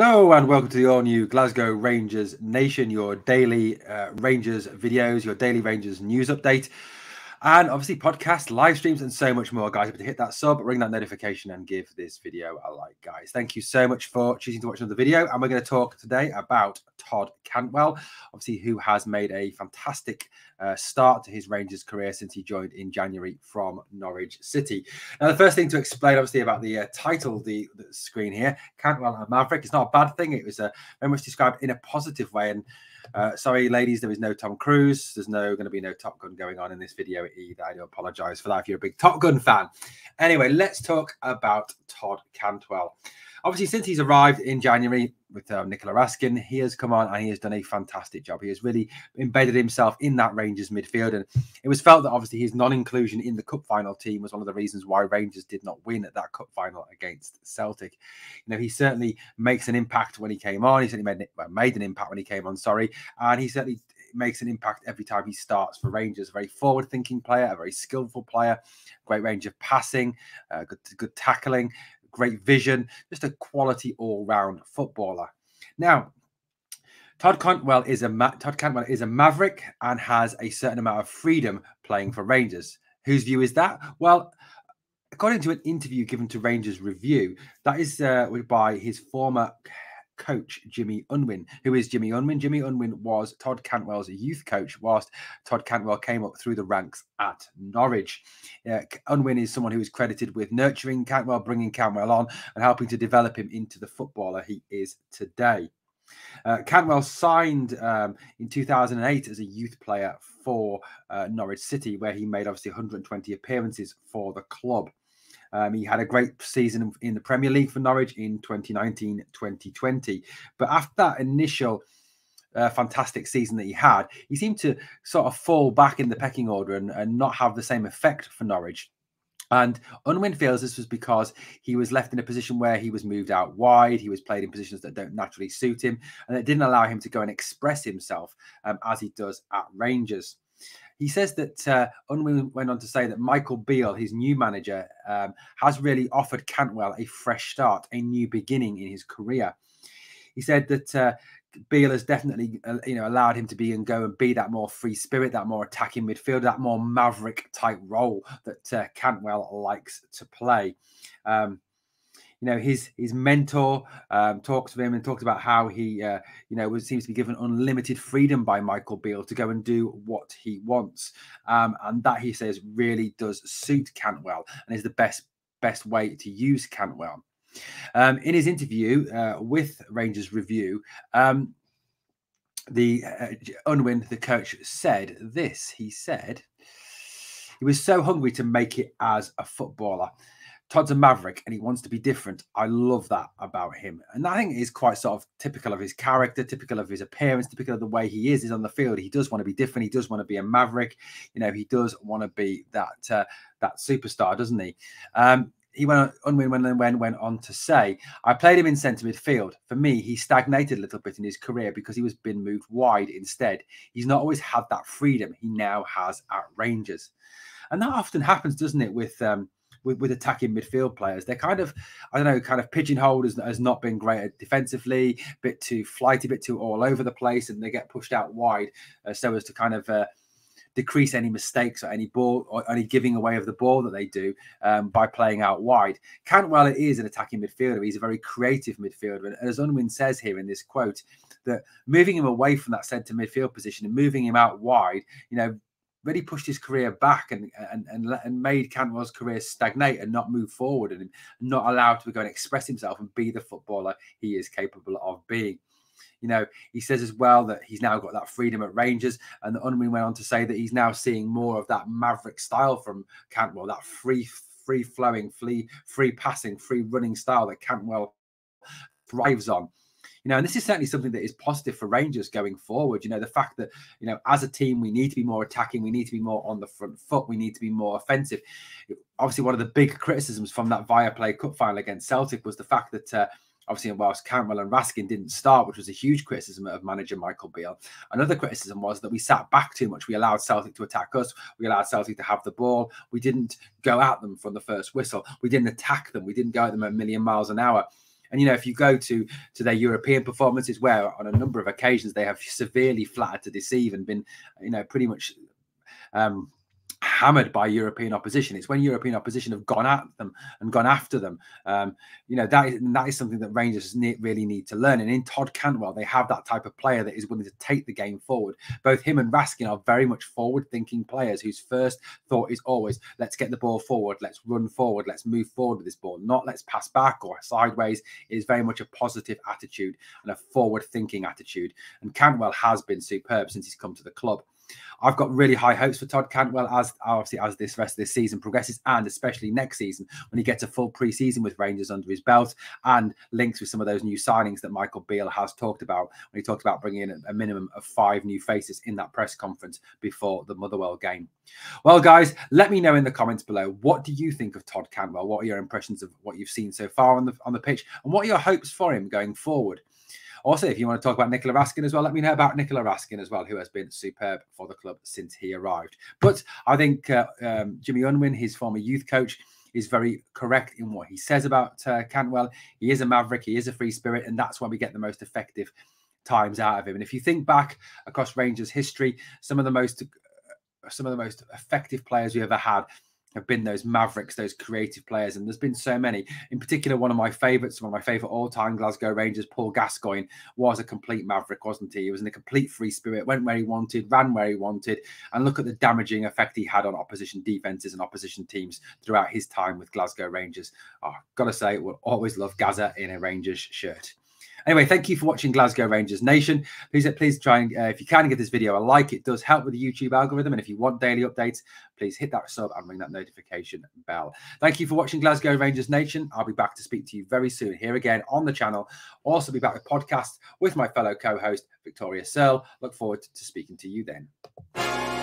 Hello and welcome to the all-new Glasgow Rangers Nation, your daily Rangers videos, your daily Rangers news update, and obviously podcasts, live streams, and so much more, guys. But to hit that sub, ring that notification, and give this video a like, guys. Thank you so much for choosing to watch another video. And we're going to talk today about Todd Cantwell, obviously, who has made a fantastic start to his Rangers career since he joined in January from Norwich City. Now, the first thing to explain, obviously, about the title, the screen here, Cantwell and Maverick, it's not a bad thing. It was very much described in a positive way. And sorry, ladies, there is no Tom Cruise. There's going to be no Top Gun going on in this video either. I do apologize for that if you're a big Top Gun fan. Anyway, let's talk about Todd Cantwell. Obviously, since he's arrived in January with Nicola Raskin, he has come on and he has done a fantastic job. He has really embedded himself in that Rangers midfield. And it was felt that obviously his non-inclusion in the cup final team was one of the reasons why Rangers did not win at that cup final against Celtic. You know, he certainly makes an impact when he came on. He certainly made an impact when he came on, and he certainly makes an impact every time he starts for Rangers. A very forward-thinking player, a very skillful player, great range of passing, good tackling, great vision, just a quality all-round footballer. Now, Todd Cantwell is a maverick and has a certain amount of freedom playing for Rangers. Whose view is that? Well, according to an interview given to Rangers Review, that is by his former coach, Jimmy Unwin. Who is Jimmy Unwin? Jimmy Unwin was Todd Cantwell's youth coach whilst Todd Cantwell came up through the ranks at Norwich. Unwin is someone who is credited with nurturing Cantwell, bringing Cantwell on and helping to develop him into the footballer he is today. Cantwell signed in 2008 as a youth player for Norwich City, where he made obviously 120 appearances for the club. He had a great season in the Premier League for Norwich in 2019-2020. But after that initial fantastic season that he had, he seemed to sort of fall back in the pecking order and not have the same effect for Norwich. And Unwin feels this was because he was left in a position where he was moved out wide. He was played in positions that don't naturally suit him, and it didn't allow him to go and express himself as he does at Rangers. He says that Unwin went on to say that Michael Beale, his new manager, has really offered Cantwell a fresh start, a new beginning in his career. He said that Beale has definitely, allowed him to go and be that more free spirit, that more attacking midfielder, that more maverick type role that Cantwell likes to play. His mentor talks to him and talks about how he, seems to be given unlimited freedom by Michael Beale to go and do what he wants. And that, he says, really does suit Cantwell and is the best way to use Cantwell. In his interview with Rangers Review, Unwin, the coach, said this. He said he was so hungry to make it as a footballer. Todd's a maverick and he wants to be different. I love that about him. And I think it is quite sort of typical of his character, typical of his appearance, typical of the way he is on the field. He does want to be different. He does want to be a maverick. He does want to be that superstar, doesn't he? Unwin went on to say, I played him in centre midfield. For me, he stagnated a little bit in his career because he was being moved wide instead. He's not always had that freedom he now has at Rangers. And that often happens, doesn't it, with attacking midfield players. They're kind of pigeonholed as not being great defensively, a bit too flighty, a bit too all over the place, and they get pushed out wide so as to kind of decrease any mistakes or any ball or any giving away of the ball that they do by playing out wide. Cantwell is an attacking midfielder. He's a very creative midfielder. And as Unwin says here in this quote, that moving him away from that centre midfield position and moving him out wide, really pushed his career back and made Cantwell's career stagnate and not move forward and not allow him to go and express himself and be the footballer he is capable of being. He says as well that he's now got that freedom at Rangers, and Unwin went on to say that he's now seeing more of that maverick style from Cantwell, that free-flowing, free passing, free running style that Cantwell thrives on. And this is certainly something that is positive for Rangers going forward. The fact that, as a team, we need to be more attacking. We need to be more on the front foot. We need to be more offensive. Obviously, one of the big criticisms from that Viaplay Cup final against Celtic was the fact that, obviously, whilst Cantwell and Raskin didn't start, which was a huge criticism of manager Michael Beale, another criticism was that we sat back too much. We allowed Celtic to attack us. We allowed Celtic to have the ball. We didn't go at them from the first whistle. We didn't attack them. We didn't go at them a million miles an hour. And, you know, if you go to their European performances, where on a number of occasions they have severely flattered to deceive and been, you know, pretty much hammered by European opposition. It's when European opposition have gone at them and gone after them. You know, that is something that Rangers really need to learn. And in Todd Cantwell, they have that type of player that is willing to take the game forward. Both him and Raskin are very much forward-thinking players whose first thought is always, let's get the ball forward, let's run forward, let's move forward with this ball, not let's pass back or sideways. It is very much a positive attitude and a forward-thinking attitude. And Cantwell has been superb since he's come to the club. I've got really high hopes for Todd Cantwell as this rest of this season progresses, and especially next season when he gets a full pre-season with Rangers under his belt and links with some of those new signings that Michael Beale has talked about when he talked about bringing in a minimum of 5 new faces in that press conference before the Motherwell game. Well, guys, let me know in the comments below, what do you think of Todd Cantwell? What are your impressions of what you've seen so far on the pitch, and what are your hopes for him going forward? Also, if you want to talk about Nicola Raskin as well, let me know about Nicola Raskin as well, who has been superb for the club since he arrived. But I think Jimmy Unwin, his former youth coach, is very correct in what he says about Cantwell. He is a maverick, he is a free spirit, and that's why we get the most effective times out of him. And if you think back across Rangers history, some of the most effective players we ever had have been those mavericks, those creative players, and there's been so many. In particular, one of my favourite all-time Glasgow Rangers, Paul Gascoigne, was a complete maverick, wasn't he? He was in a complete free spirit, went where he wanted, ran where he wanted, and look at the damaging effect he had on opposition defences and opposition teams throughout his time with Glasgow Rangers. Oh, gotta say, we'll always love Gazza in a Rangers shirt. Anyway, thank you for watching Glasgow Rangers Nation. Please try and, if you can, give this video a like. It does help with the YouTube algorithm. And if you want daily updates, please hit that sub and ring that notification bell. Thank you for watching Glasgow Rangers Nation. I'll be back to speak to you very soon here again on the channel. Also be back with podcasts with my fellow co-host, Victoria Searle. Look forward to speaking to you then.